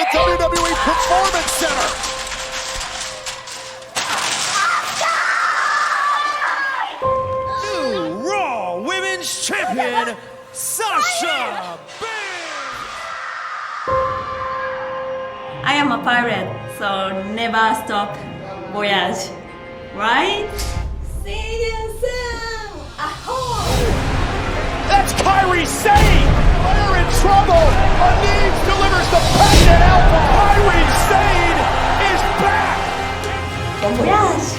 the WWE Performance Center. New Raw Women's Champion, Sasha Banks. I am a pirate, so never stop voyage, right? See you soon! AHOY! That's Kairi Sane. They're in trouble. Needs delivers the patented alpha. Kairi Sane is back. Bon voyage!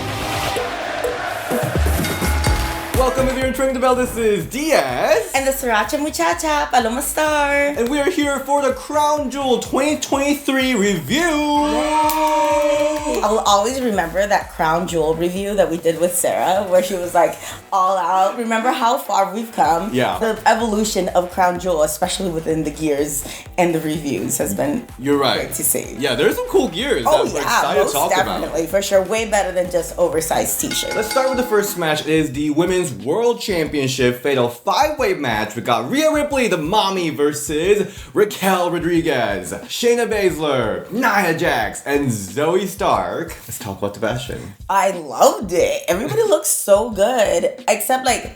Welcome if you're entering the bell, this is Diaz. And the Sriracha Muchacha, Paloma Starr. And we are here for the Crown Jewel 2023 review. I'll always remember that Crown Jewel review that we did with Sarah, where she was like all out. Remember how far we've come? Yeah. The evolution of Crown Jewel, especially within the gears and the reviews, has been You're right. great to see. Yeah, there's some cool gears Oh that we're yeah, excited to most talk definitely, about. for sure. Way better than just oversized t-shirts. Let's start with the first match. It is the Women's World Championship Fatal 5-Way match. We got Rhea Ripley, the Mami, versus Raquel Rodriguez, Shayna Baszler, Nia Jax, and Zoe Stark. Let's talk about the Bastion. I loved it. Everybody looks so good, except like.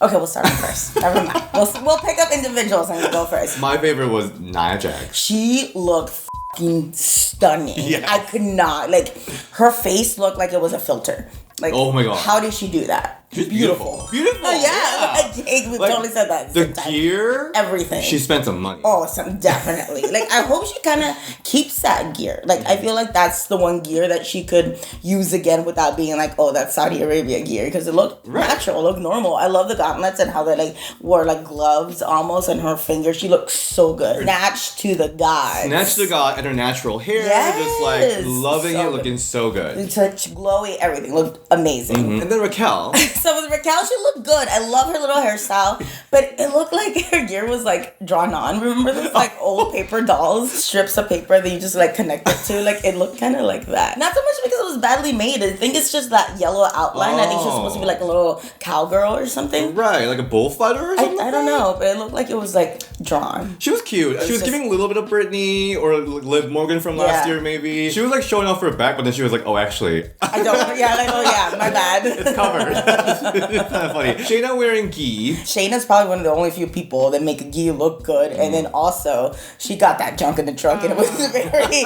Okay, we'll start with first. Never mind. We'll pick up individuals and go first. My favorite was Nia Jax. She looked fucking stunning. Yeah. I could not. Like, her face looked like it was a filter. Like, Oh my God. How did she do that? She's beautiful. Beautiful. Oh, yeah. We Like, totally said that. at The same time. gear. Everything. She spent some money. Oh, definitely. Like, I hope she kind of keeps that gear. Like, I feel like that's the one gear that she could use again without being like, oh, that's Saudi Arabia gear. Because it looked natural, it looked normal. I love the gauntlets and how they, like, wore, like, gloves almost on her fingers. She looked so good. Snatched to the gods. Snatched the god and her natural hair. Yes. Just, like, loving So it, good. looking so good. Such glowy, everything looked amazing. And then Raquel. So with Raquel, she looked good. I love her little hairstyle, but it looked like her gear was like drawn on. Remember those like old paper dolls, strips of paper that you just like connect it to? Like it looked kind of like that. Not so much because it was badly made. I think it's just that yellow outline. I think she's supposed to be like a little cowgirl or something. Right, like a bullfighter or something? I don't know, but it looked like it was like drawn. She was cute. She was just- giving a little bit of Britney or Liv Morgan from last Yeah. year, maybe. She was like showing off her back, but then she was like, oh, actually, I don't. Yeah, like oh yeah, my bad. it's covered. It's kind of funny. Shayna wearing gi. Shayna's probably one of the only few people that make a gi look good, and then also she got that junk in the trunk, and it was very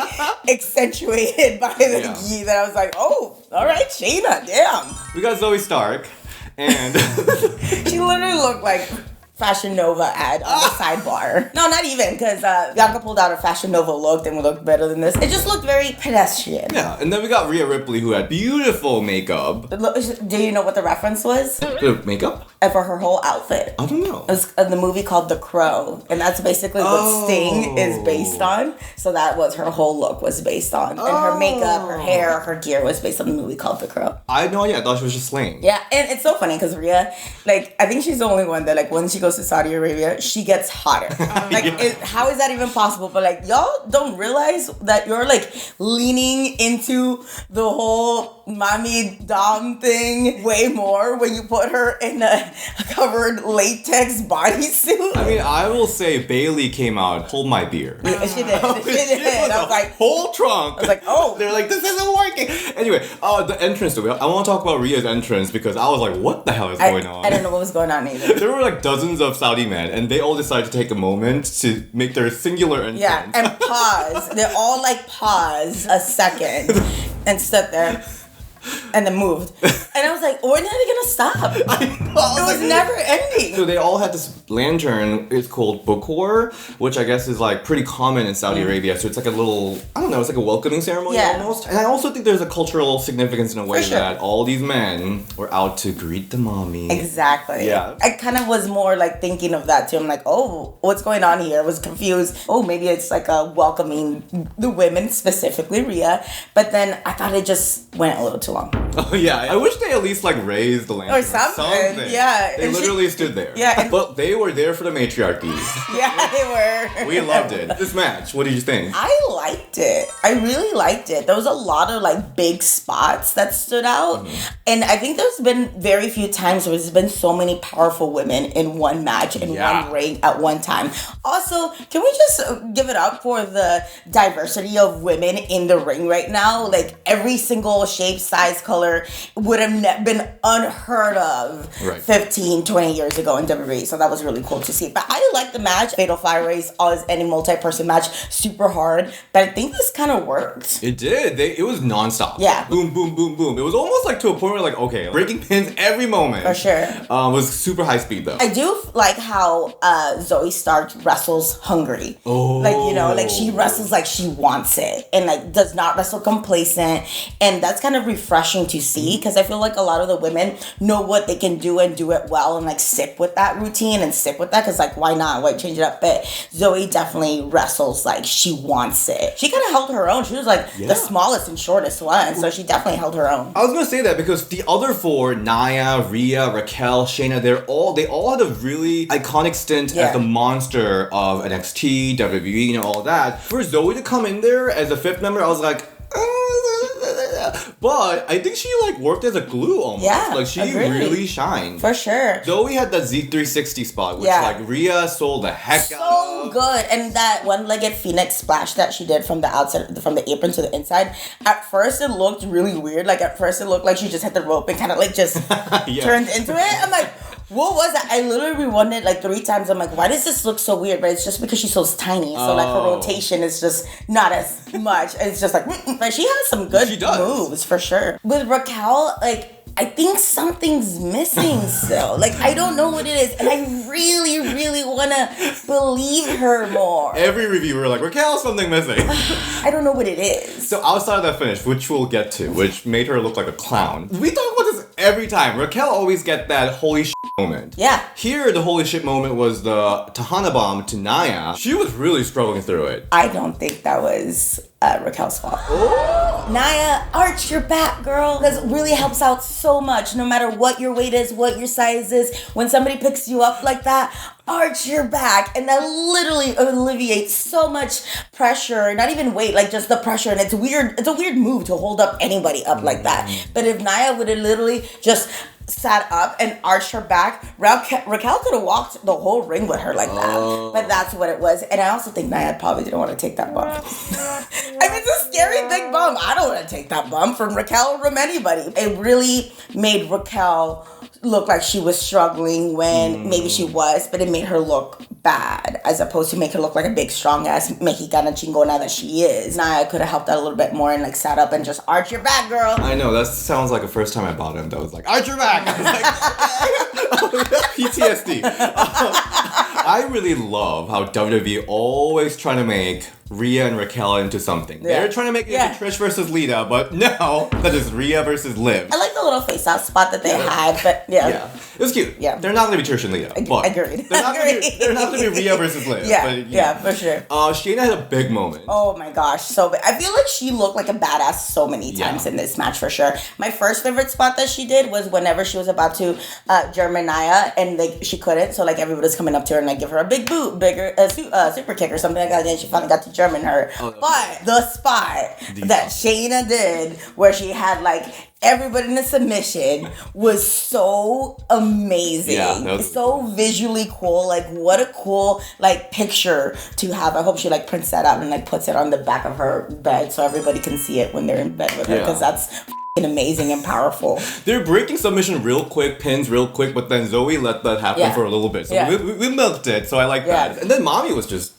accentuated by the gi that I was like, oh, all right, Shayna, damn. We got Zoe Stark. And She literally looked like Fashion Nova ad on the sidebar. No, not even, because Bianca pulled out a Fashion Nova look and looked better than this. It just looked very pedestrian. yeah, and then we got Rhea Ripley who had beautiful makeup. But look, do you know what the reference was? The makeup? And for her whole outfit. I don't know. It was in the movie called The Crow, and that's basically what Sting is based on. So that was her whole look was based on, and her makeup, her hair, her gear was based on the movie called The Crow. I had no idea. I thought she was just slaying. Yeah, and it's so funny because Rhea, like, I think she's the only one that, like, when she goes to Saudi Arabia, she gets hotter. Like, how is that even possible? But, like, y'all don't realize that you're, like, leaning into the whole Mami Dom thing way more when you put her in a covered latex bodysuit. I mean, I will say Bayley came out, hold my beer. Yeah, she did. She did. I was like, whole trunk. I was like, oh. They're like, this isn't working. Anyway, the entrance to it. I want to talk about Rhea's entrance because I was like, what the hell is going on? I don't know what was going on either. There were like dozens of Saudi men, and they all decided to take a moment to make their singular entrance. Yeah, and pause. They all like pause a second and stood there. And then moved. And I was like, when are they gonna stop? It was never ending. So they all had this lantern. It's called Bukhor, which I guess is like pretty common in Saudi Arabia. So it's like a little, I don't know, it's like a welcoming ceremony almost. And I also think there's a cultural significance in a way that all these men were out to greet the mommy. Exactly. Yeah. I kind of was more like thinking of that too. I'm like, oh, what's going on here? I was confused. Oh, maybe it's like a welcoming the women, specifically Rhea. But then I thought it just went a little too long. Oh yeah, I wish they at least like raised the lantern Or something. Yeah. They And literally stood there. Yeah. But they were there for the matriarchy. Yeah, they were. We loved it. This match, what did you think? I liked it. I really liked it. There was a lot of like big spots that stood out. And I think there's been very few times where there's been so many powerful women in one match, in one ring at one time. Also, can we just give it up for the diversity of women in the ring right now? Like every single shape, size, color would have been unheard of 15, 20 years ago in WWE. So that was really cool to see. But I like the match. Fatal 5-Ways as any multi-person match, super hard. But I think this kind of worked. It did. It was nonstop. Yeah. Boom, boom, boom, boom. It was almost like to a point where like, okay, breaking pins every moment. For sure. Was super high speed though. I do like how Zoe Stark wrestles hungry. Oh. Like, you know, like she wrestles like she wants it and like does not wrestle complacent. And that's kind of refreshing to see because I feel like a lot of the women know what they can do and do it well and like stick with that routine and stick with that because like why not? Why change it up? But Zoe definitely wrestles like she wants it. She kind of held her own. She was like the smallest and shortest one. So she definitely held her own. I was gonna say that because the other four, Nia, Rhea, Raquel, Shayna, they all had a really iconic stint as the monster of NXT, WWE, you know, all that. For Zoe to come in there as a fifth member, I was like, but I think she like worked as a glue almost. Yeah, like she agreed. really shined. For sure. Zoe had that Z360 spot, which like Rhea sold the heck out of. So good. And that one-legged Phoenix splash that she did from the outside, from the apron to the inside, at first it looked really weird. Like at first it looked like she just hit the rope and kind of like just turned into it. I'm like, what was that? I literally rewound it like 3 times. I'm like, why does this look so weird? But it's just because she's so tiny. So like her rotation is just not as much. It's just like, but she has some good moves for sure. With Raquel, like, I think something's missing still. Like, I don't know what it is. And I really, really want to believe her more. Every reviewer like, Raquel, something missing. I don't know what it is. So outside of that finish, which we'll get to, which made her look like a clown. We talk about this every time. Raquel always get that holy shit moment. Yeah. Here, the holy shit moment was the Tahana bomb to Nia. She was really struggling through it. I don't think that was Raquel's fault. Nia, arch your back, girl. That really helps out so much. No matter what your weight is, what your size is, when somebody picks you up like that, arch your back. And that literally alleviates so much pressure. Not even weight, like just the pressure. And it's weird. It's a weird move to hold up anybody up like that. But if Nia would have literally just sat up and arched her back, Raquel could have walked the whole ring with her like that. But that's what it was. And I also think Nia probably didn't want to take that bump. I mean, it's a scary big bump. I don't want to take that bump from Raquel or from anybody. It really made Raquel look like she was struggling when maybe she was, but it made her look bad as opposed to make her look like a big strong ass Mexicana chingona that she is. Nia could have helped out a little bit more and like sat up and just arch your back, girl. I know, that sounds like the first time I bought him that was like, arch your back! I was like, PTSD. I really love how WWE always trying to make Rhea and Raquel into something. Yeah. They're trying to make it into Trish versus Lita, but no, that is Rhea versus Liv. I like the little face-off spot that they had, but Yeah, it was cute. Yeah. They're not going to be Trish and Lita, but agreed. They're not going to be Rhea versus Liv. Yeah, for sure. Shayna had a big moment. Oh my gosh, so big. I feel like she looked like a badass so many times in this match for sure. My first favorite spot that she did was whenever she was about to German Nia and like she couldn't, so like everybody was coming up to her and like give her a big boot, super kick or something like that. And then she finally got to German her. But the spot that Shayna did where she had like everybody in a submission was so amazing. Yeah, so visually cool. Like what a cool like picture to have. I hope she like prints that out and like puts it on the back of her bed so everybody can see it when they're in bed with her because that's amazing and powerful. They're breaking submission real quick, pins real quick, but then Zoe let that happen for a little bit. So we milked it, so I like that. And then Mami was just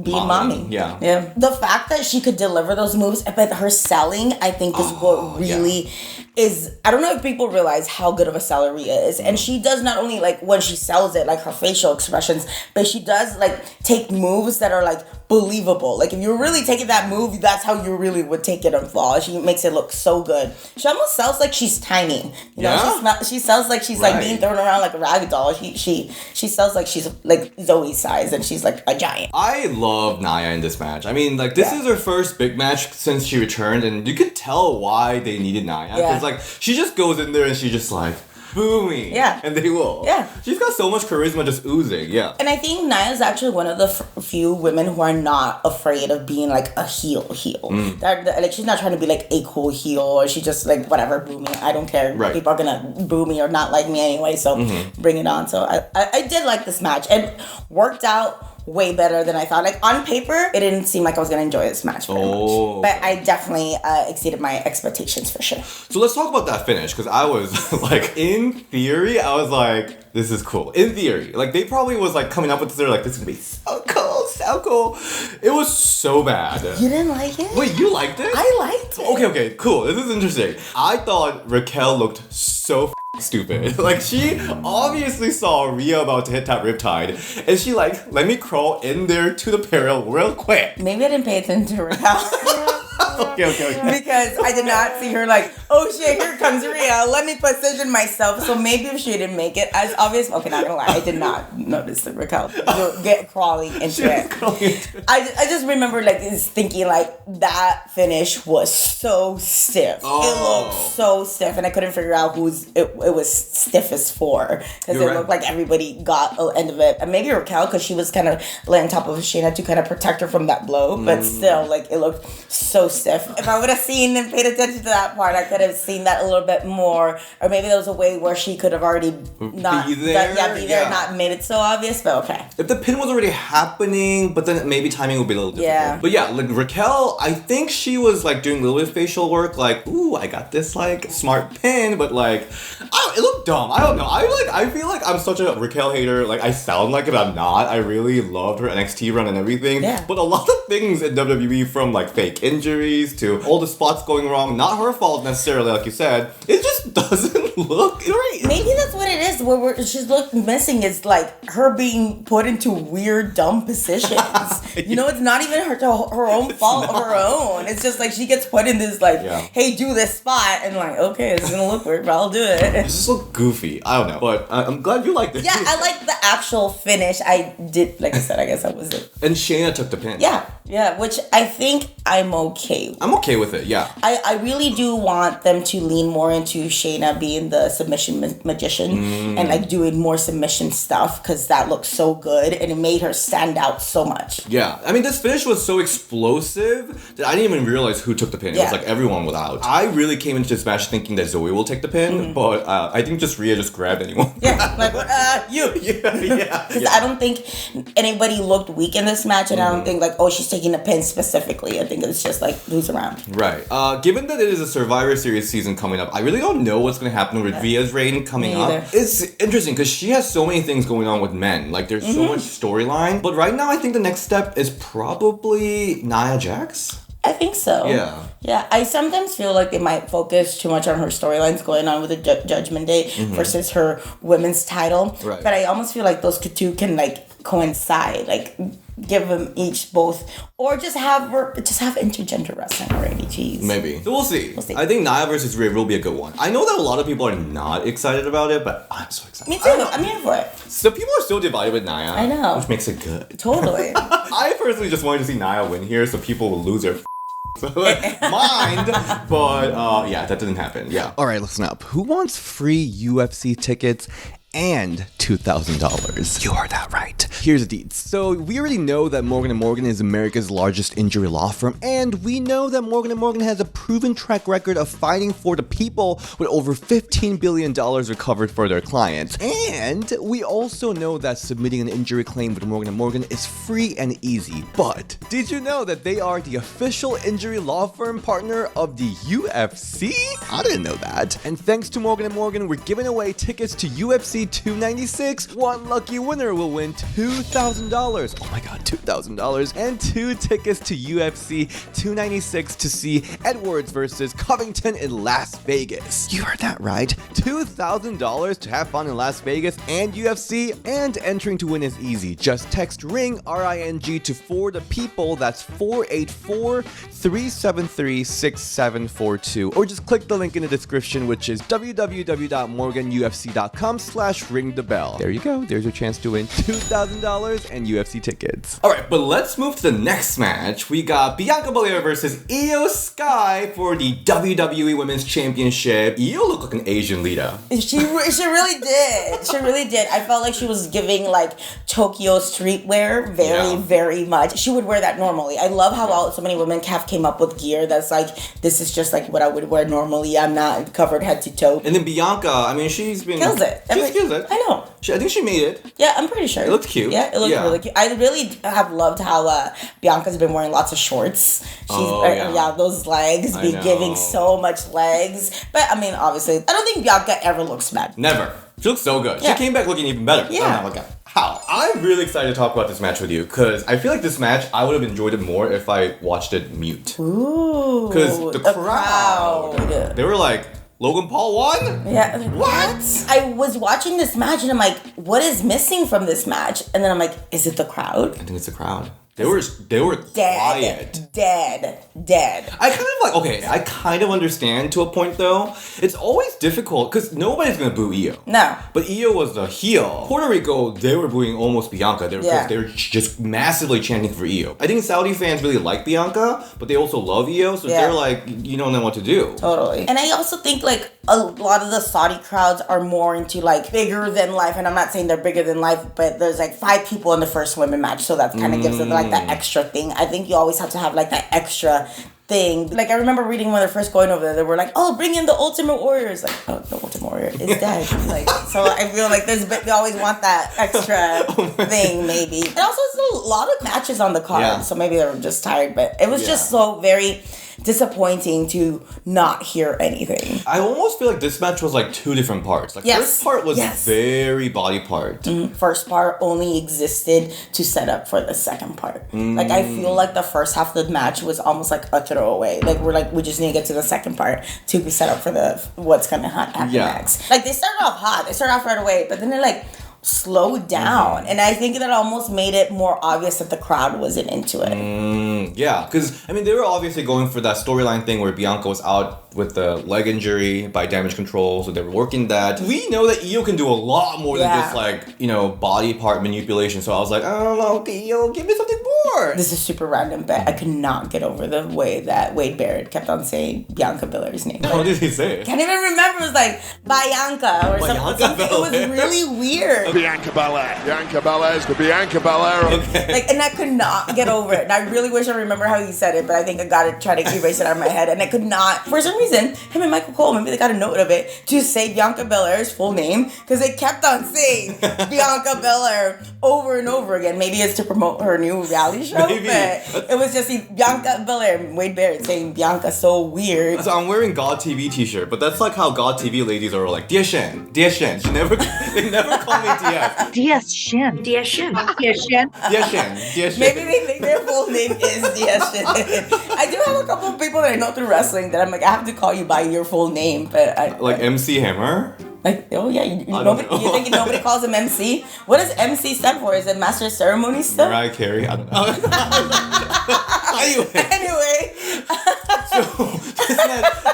being Mami. Yeah. The fact that she could deliver those moves, but her selling, I think, is what really is. I don't know if people realize how good of a seller Rhea is. And she does not only, like, when she sells it, like her facial expressions, but she does, like, take moves that are, like, believable. Like, if you're really taking that move, that's how you really would take it and fall. She makes it look so good. She almost sells like she's tiny. You know, she sells like she's, like, being thrown around like a rag doll. She sells like she's, like, Zoe's size and she's, like, a giant. I love Nia in this match. I mean, like, this is her first big match since she returned, and you could tell why they needed Nia. Because, like, she just goes in there and she just, like, boo me. Yeah. And they will. Yeah. She's got so much charisma just oozing. Yeah. And I think Nia's actually one of the few women who are not afraid of being like a heel. Like she's not trying to be like a cool heel, or she just like whatever, boo me. I don't care. Right. People are gonna boo me or not like me anyway, so bring it on. So I did like this match. It worked out way better than I thought. Like on paper, it didn't seem like I was gonna enjoy this match very much. But I definitely exceeded my expectations for sure. So let's talk about that finish, because I was like, in theory, I was like, this is cool. In theory. Like, they probably was like coming up with this, they're like, this is gonna be so cool, so cool. It was so bad. You didn't like it? Wait, you liked it? I liked it. Okay, cool. This is interesting. I thought Raquel looked so stupid. Like, she obviously saw Rhea about to hit that riptide, and she like, let me crawl in there to the peril real quick. Maybe I didn't pay attention to Raquel. Okay. Because I did not see her like, oh shit, here comes Rhea. Let me position myself. So maybe if she didn't make it as obvious. Okay, not gonna lie, I did not notice that Raquel get crawling into it. I just remember like thinking like that finish was so stiff. Oh. It looked so stiff, and I couldn't figure out who's it was stiffest for, because it looked like everybody got the end of it. And maybe Raquel, because she was kind of laying on top of Shayna to kind of protect her from that blow. But still, like it looked so stiff. If I would have seen and paid attention to that part, I could have seen that a little bit more. Or maybe there was a way where she could have already not be there, not made it so obvious. But okay. If the pin was already happening, but then maybe timing would be a little difficult. Yeah. But yeah, like Raquel, I think she was like doing a little bit of facial work, like, ooh, I got this like smart pin, but like, it looked dumb. I don't know. I feel like I'm such a Raquel hater. Like, I sound like it, I'm not. I really loved her NXT run and everything. Yeah. But a lot of things in WWE, from like fake injuries to all the spots going wrong, not her fault necessarily, like you said, it just doesn't look great. Maybe that's what it is. What she's missing is like her being put into weird, dumb positions. You know, it's not even her own fault of her own. It's just like she gets put in this like, hey, do this spot, and like, okay, it's gonna look weird, but I'll do it. It just looked goofy. I don't know, but I'm glad you liked it. Yeah, I like the actual finish. I did, like I said, I guess that was it. And Shayna took the pin. Yeah, which I think I'm okay with. I'm okay with it, yeah. I really do want them to lean more into Shayna being the submission magician and like doing more submission stuff, because that looked so good and it made her stand out so much. Yeah, I mean, this finish was so explosive that I didn't even realize who took the pin. It was like everyone was out. I really came into this match thinking that Zoe will take the pin, but I think just Rhea just grabbed anyone. Yeah, like, you. Yeah. Because I don't think anybody looked weak in this match, and I don't think like, oh, she's taking the pin specifically. I think it's just like who's around. Right. Given that it is a Survivor Series season coming up, I really don't know what's going to happen with Rhea's reign coming up. It's interesting because she has so many things going on with men. Like, there's so much storyline. But right now, I think the next step is probably Nia Jax. I think so. Yeah, I sometimes feel like they might focus too much on her storylines going on with the Judgment Day versus her women's title. Right. But I almost feel like those two can like coincide. Like, give them each both, or just have intergender wrestling already. Jeez. Maybe. So we'll see. I think Nia versus Rhea will be a good one. I know that a lot of people are not excited about it, but I'm so excited. Me too. I'm here for it. So people are still divided with Nia. I know. Which makes it good. Totally. I personally just wanted to see Nia win here so people will lose their so like, mind, but yeah, that didn't happen. Yeah. All right, listen up. Who wants free UFC tickets and $2,000. You heard that right. Here's the deeds. So we already know that Morgan & Morgan is America's largest injury law firm, and we know that Morgan & Morgan has a proven track record of fighting for the people, with over $15 billion recovered for their clients. And we also know that submitting an injury claim with Morgan & Morgan is free and easy. But did you know that they are the official injury law firm partner of the UFC? I didn't know that. And thanks to Morgan & Morgan, we're giving away tickets to UFC 296. One lucky winner will win $2,000. Oh my god, $2,000. And 2 tickets to UFC 296 to see Edwards versus Covington in Las Vegas. You heard that right. $2,000 to have fun in Las Vegas and UFC, and entering to win is easy. Just text RING, R-I-N-G, to 4 the people. That's 484-373-6742. Or just click the link in the description, which is www.morganufc.com/ring the bell. There you go. There's your chance to win $2,000 and UFC tickets. All right, but let's move to the next match. We got Bianca Belair versus IYO SKY fight for the WWE Women's Championship. You look like an Asian Lita. She really did. She really did. I felt like she was giving like Tokyo streetwear very much. She would wear that normally. I love how so many women came up with gear that's like, this is just like what I would wear normally. I'm not covered head to toe. And then Bianca, I mean, she's been... Kills it. Kills it. I know. I think she made it. Yeah, I'm pretty sure. It looked cute. Yeah, it looked really cute. I really have loved how Bianca's been wearing lots of shorts. Those legs be giving so much legs. But I mean, obviously, I don't think Bianca ever looks bad. Never. She looks so good. Yeah. She came back looking even better. Yeah. Oh my God. How? I'm really excited to talk about this match with you because I feel like this match, I would have enjoyed it more if I watched it mute. Ooh. Because the crowd, they were like, Logan Paul won? Yeah. What? I was watching this match and I'm like, what is missing from this match? And then I'm like, is it the crowd? I think it's the crowd. They were quiet. Dead. I kind of understand to a point though. It's always difficult because nobody's gonna boo Io. No. But Io was the heel. Puerto Rico, they were booing almost Bianca. They were just massively chanting for Io. I think Saudi fans really like Bianca, but they also love Io, so they're like, you don't know what to do. Totally. And I also think like a lot of the Saudi crowds are more into like bigger than life, and I'm not saying they're bigger than life, but there's like 5 people in the first women match, so that kind of gives them like that extra thing. I think you always have to have like that extra thing. Like I remember reading when they're first going over there, they were like, "Oh, bring in the Ultimate Warriors." Like, oh, the Ultimate Warrior is dead. Like, so I feel like they always want that extra thing, maybe. And also, there's a lot of matches on the card, so maybe they were just tired. But it was just so very disappointing to not hear anything. I almost feel like this match was like 2 different parts. Like first part was very body part. First part only existed to set up for the second part. Like I feel like the first half of the match was almost like a throwaway. Like we just need to get to the second part to be set up for what's gonna happen next. Like they started off hot. They started off right away, but then they like slowed down, and I think that almost made it more obvious that the crowd wasn't into it. Yeah, because I mean they were obviously going for that storyline thing where Bianca was out with the leg injury by Damage CTRL, so they were working that. We know that Io can do a lot more than just like, body part manipulation, so I was like, I don't know, Io, give me something more. This is super random, but I could not get over the way that Wade Barrett kept on saying Bianca Belair's name. What did he say? Can't even remember. It was like Bianca or something. It was really weird. Bianca Belair. Bianca Belair's the Bianca Belair. Okay. Like, and I could not get over it. And I really wish I remember how he said it, but I think I gotta try to erase it out of my head. And I could not, for some reason, him and Michael Cole, maybe they got a note of it, to say Bianca Belair's full name, because they kept on saying Bianca Belair over and over again. Maybe it's to promote her new reality show, maybe. But it was just Bianca Belair, Wade Barrett saying Bianca, so weird. So I'm wearing God TV t-shirt, but that's like how God TV ladies are like, Dia Shen. They never call me DS. Dia Shen. Dia Shen. Dia Shen. Dia Shen. Maybe they think their full name is Dia Shen. I do have a couple of people that I know through wrestling that I'm like, I have to call you by your full name, but like MC Hammer? Like, oh yeah, you think nobody calls him MC? What does MC stand for? Is it Master of Ceremony still? Mariah Carey? I don't know. Anyway. So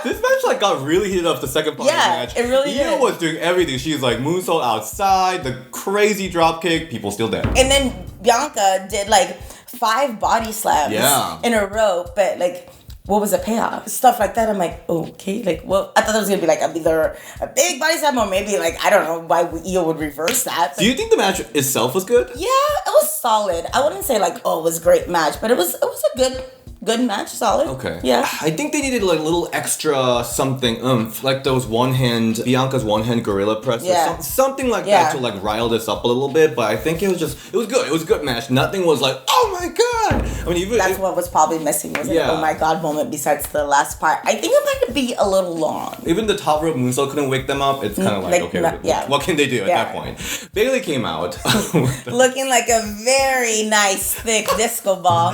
this match like got really heated up the second part of the match. It really did. Io was doing everything. She's like moonsault outside, the crazy drop kick, people still dead. And then Bianca did like 5 body slams in a row, but like, what was the payoff? Stuff like that. I'm like, okay, like, well, I thought it was gonna be like either a big body slam or maybe like, I don't know why Io would reverse that. Do you think the match itself was good? Yeah, it was solid. I wouldn't say like, it was a great match, but it was a good match, solid. Okay. Yeah. I think they needed like a little extra something like those Bianca's one-hand gorilla press or something like that to like rile this up a little bit, but I think it was good. It was a good match. Nothing was like, oh my god. I mean, even that's what was probably missing, was an oh my god moment besides the last part. I think it might be a little long. Even the top rope moonsault couldn't wake them up. It's kind of like, okay, what can they do at that point? Bayley came out. Looking like a very nice, thick disco ball.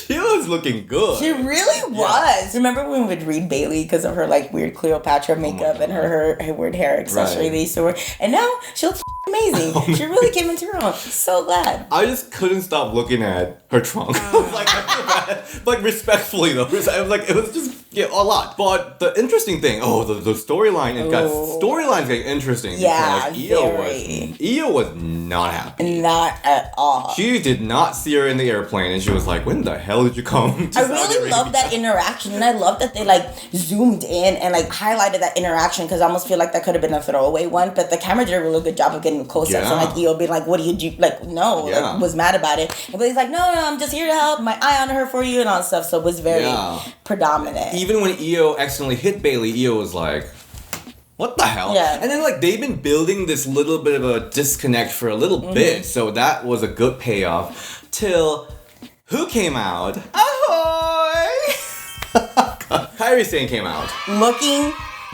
She was looking good. She really was. Remember when we would read Bayley because of her like weird Cleopatra makeup and her weird hair accessory they used to wear? And now she looks amazing. She really came into her own. So glad. I just couldn't stop looking at her trunk. I was like, I feel bad. Like respectfully though. I was like, it was just Yeah, a lot. But the interesting thing, the storyline, storyline's getting interesting. Yeah, because Io was not happy. Not at all. She did not see her in the airplane, and she was like, when the hell did you come to I Saudi really Arabia? love that interaction, and I love that they like zoomed in and like highlighted that interaction, because I almost feel like that could have been a throwaway one, but the camera did a really good job of getting close-ups and like Io being like, what do you do? Like, no, like, was mad about it. And Bayley's like, no, I'm just here to help, my eye on her for you and all that stuff, so it was very predominant. Even when Io accidentally hit Bayley, Io was like, what the hell? Yeah. And then like they've been building this little bit of a disconnect for a little bit, so that was a good payoff till who came out? AHOY! Kairi Sane came out. Looking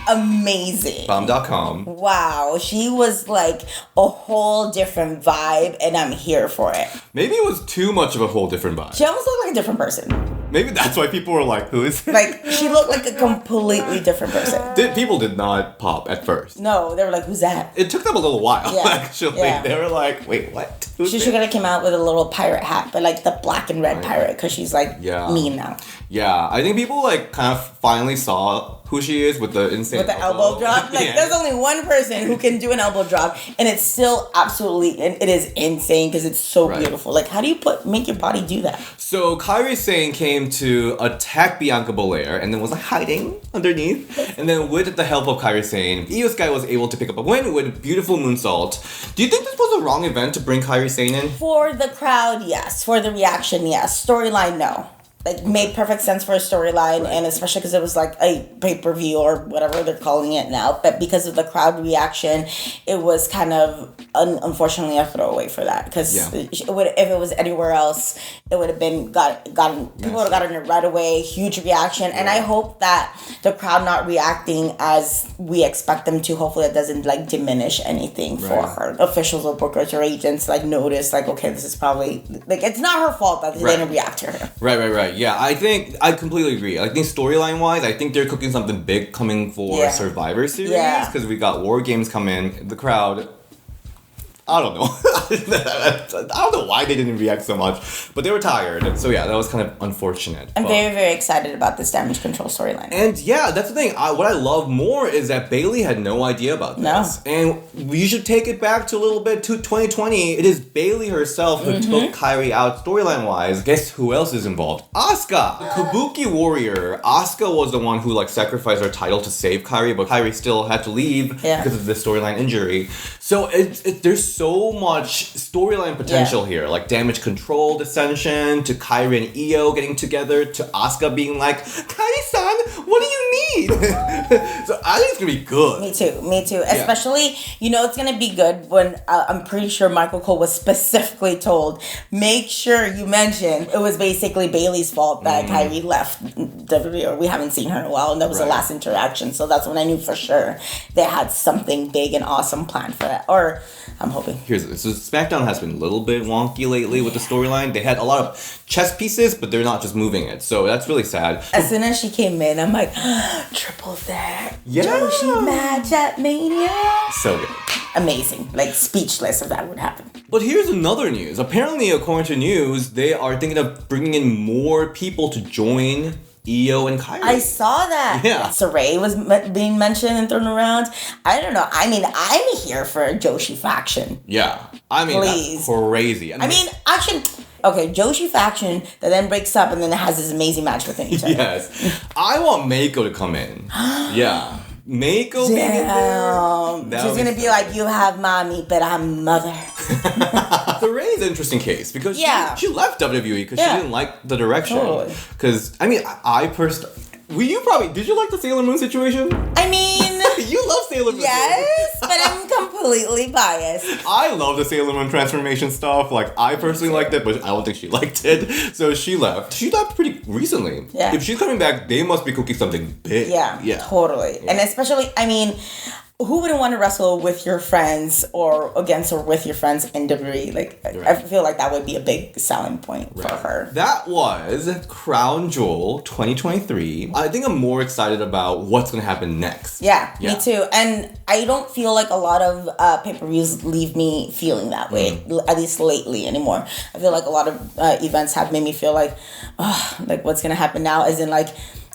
amazing. Bomb.com. Wow, she was like a whole different vibe, and I'm here for it. Maybe it was too much of a whole different vibe. She almost looked like a different person. Maybe that's why people were like, who is it? Like, she looked like a completely different person. People did not pop at first. No, they were like, who's that? It took them a little while, Yeah. actually. Yeah. They were like, wait, what? Who's She it? should have came out with a little pirate hat, but like the black and red pirate, because she's like mean now. Yeah, I think people like kind of finally saw who she is with the insane With the elbow drop. Like, there's only one person who can do an elbow drop, and it's still absolutely, and it is insane because it's so beautiful. Like, how do you make your body do that? So Kairi Sane came to attack Bianca Belair and then was like hiding underneath. And then with the help of Kairi Sane, IYO SKY was able to pick up a win with a beautiful moonsault. Do you think this was a wrong event to bring Kairi Sane in? For the crowd, yes. For the reaction, yes. Storyline, no. Like, made perfect sense for a storyline, and especially because it was like a pay-per-view or whatever they're calling it now. But because of the crowd reaction, it was kind of unfortunately a throwaway for that. Because it would, if it was anywhere else, it would have been gotten people would have gotten it right away. Huge reaction, and I hope that the crowd not reacting as we expect them to. Hopefully, it doesn't like diminish anything for her. Officials or bookers or agents like notice like, okay, this is probably like it's not her fault that they didn't react to her. Right. Yeah, I think I completely agree. I think storyline wise, I think they're cooking something big coming for Survivor Series because we got War Games come in. The crowd, I don't know. I don't know why they didn't react so much, but they were tired. So yeah, that was kind of unfortunate. I'm very, very excited about this Damage Control storyline. And yeah, that's the thing. What I love more is that Bayley had no idea about this. And we should take it back to a little bit to 2020. It is Bayley herself who took Kairi out storyline wise. Guess who else is involved? Asuka! The Kabuki Warrior. Asuka was the one who like sacrificed her title to save Kairi, but Kairi still had to leave because of the storyline injury. So there's so much storyline potential here, like Damage Control dissension, to Kairi and Io getting together, to Asuka being like, Kairi-san, what do you need? So I think it's gonna be good. Me too. Yeah. Especially, it's gonna be good when I'm pretty sure Michael Cole was specifically told, make sure you mention it was basically Bayley's fault that Kairi left WWE, or we haven't seen her in a while, and that was the last interaction. So that's when I knew for sure they had something big and awesome planned for that. Or I'm hoping. Here's this. So SmackDown has been a little bit wonky lately with the storyline. They had a lot of chess pieces, but they're not just moving it. So that's really sad. As soon as she came in, I'm like, triple threat. Yeah. Joshi match at Mania. So good. Amazing. Like, speechless if that would happen. But here's another news. Apparently, according to news, they are thinking of bringing in more people to join Io and Kairi. I saw that. Yeah. Saray was being mentioned and thrown around. I don't know. I mean, I'm here for a Joshi faction. Yeah. I mean, Please. That's crazy. Actually, okay, Joshi faction that then breaks up and then it has this amazing match within each other. Yes. I want Meiko to come in. Yeah. Meiko being in there. She's going to be like, you have Mami, but I'm mother. Saray is an interesting case because she left WWE because she didn't like the direction. Totally. Because, I personally... Did you like the Sailor Moon situation? I mean... You love Sailor Moon. Yes, but I'm completely biased. I love the Sailor Moon transformation stuff. Like, I personally liked it, but I don't think she liked it. So she left. She left pretty recently. Yeah. If she's coming back, they must be cooking something big. Yeah. Totally. Yeah. And especially, who wouldn't want to wrestle with your friends or against or with your friends in WWE? Like, I feel like that would be a big selling point for her. That was Crown Jewel 2023. I think I'm more excited about what's going to happen next. Yeah, me too. And I don't feel like a lot of pay-per-views leave me feeling that way, at least lately anymore. I feel like a lot of events have made me feel like, like what's going to happen now? As in like,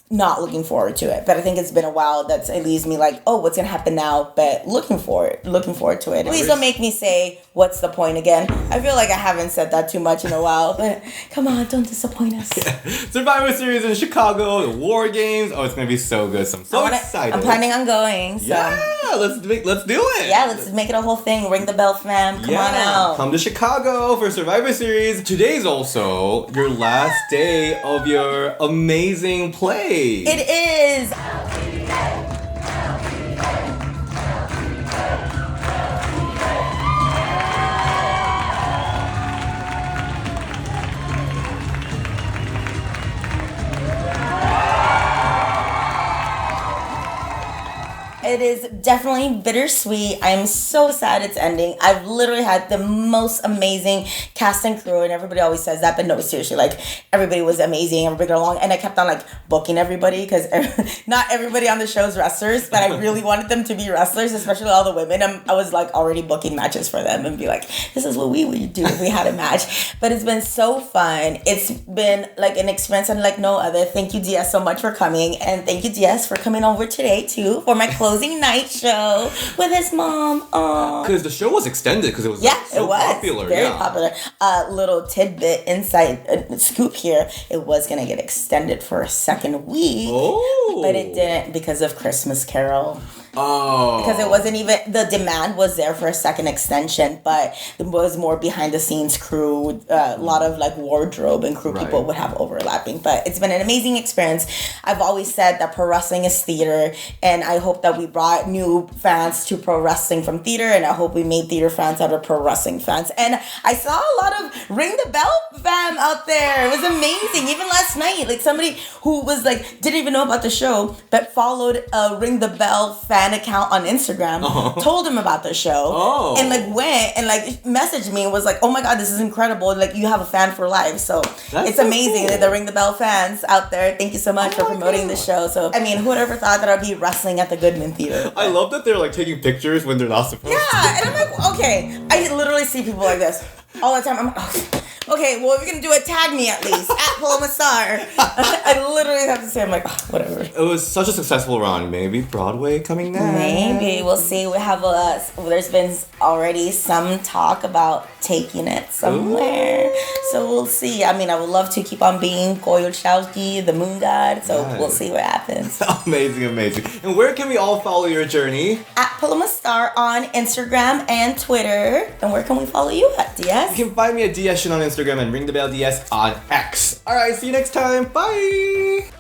not looking forward to it. But I think it's been a while that's it leaves me like, oh, what's gonna happen now? But looking forward to it. Please don't make me say what's the point again. I feel like I haven't said that too much in a while, but come on, don't disappoint us. Survivor Series in Chicago, the War Games. Oh, it's gonna be so good. So I'm so excited. I'm planning on going. So. Yeah, let's do it. Yeah, let's make it a whole thing. Ring the bell, fam. Come on out. Come to Chicago for Survivor Series. Today's also your last day of your amazing play. It is. It is definitely bittersweet. I'm so sad it's ending. I've literally had the most amazing cast and crew, and everybody always says that, but no, seriously, like, everybody was amazing, everybody got along, and I kept on, like, booking everybody, because not everybody on the show is wrestlers, but I really wanted them to be wrestlers, especially all the women. I was, like, already booking matches for them, and be like, this is what we would do if we had a match. But it's been so fun. It's been, like, an experience unlike no other. Thank you, DS, so much for coming, and thank you, DS, for coming over today, too, for my closing night show with his mom. Because the show was extended because it was popular. Very popular. Little tidbit inside scoop here. It was gonna get extended for a second week, but it didn't because of Christmas Carol. Oh. Because it wasn't even, the demand was there for a second extension, but it was more behind the scenes crew, a lot of like wardrobe and crew people would have overlapping. But it's been an amazing experience. I've always said that pro wrestling is theater, and I hope that we brought new fans to pro wrestling from theater, and I hope we made theater fans out of pro wrestling fans. And I saw a lot of Ring the Bell fam out there. It was amazing. Even last night, like somebody who was like, didn't even know about the show, but followed a Ring the Bell fan account on Instagram, told him about the show, and like went and like messaged me and was like, oh my god, this is incredible, like you have a fan for life. So it's so amazing that the Ring the Bell fans out there, thank you so much for promoting the show. So I mean, who would ever thought that I'd be wrestling at the Goodman Theater? I love that they're like taking pictures when they're not supposed to. Yeah, and I'm like, okay, I literally see people like this all the time. I'm like, okay, well, if you're gonna do it, tag me at least at Paloma Starr. I literally have to say, I'm like, whatever. It was such a successful run. Maybe Broadway coming next. Maybe we'll see. We have there's been already some talk about taking it somewhere, so we'll see. I mean, I would love to keep on being Goyo Chowski, the moon god. So we'll see what happens. Amazing. And where can we all follow your journey? At Paloma Starr on Instagram and Twitter. And where can we follow you at, DS? You can find me at DS on Instagram and Ring the Bell DS on X. Alright, see you next time. Bye!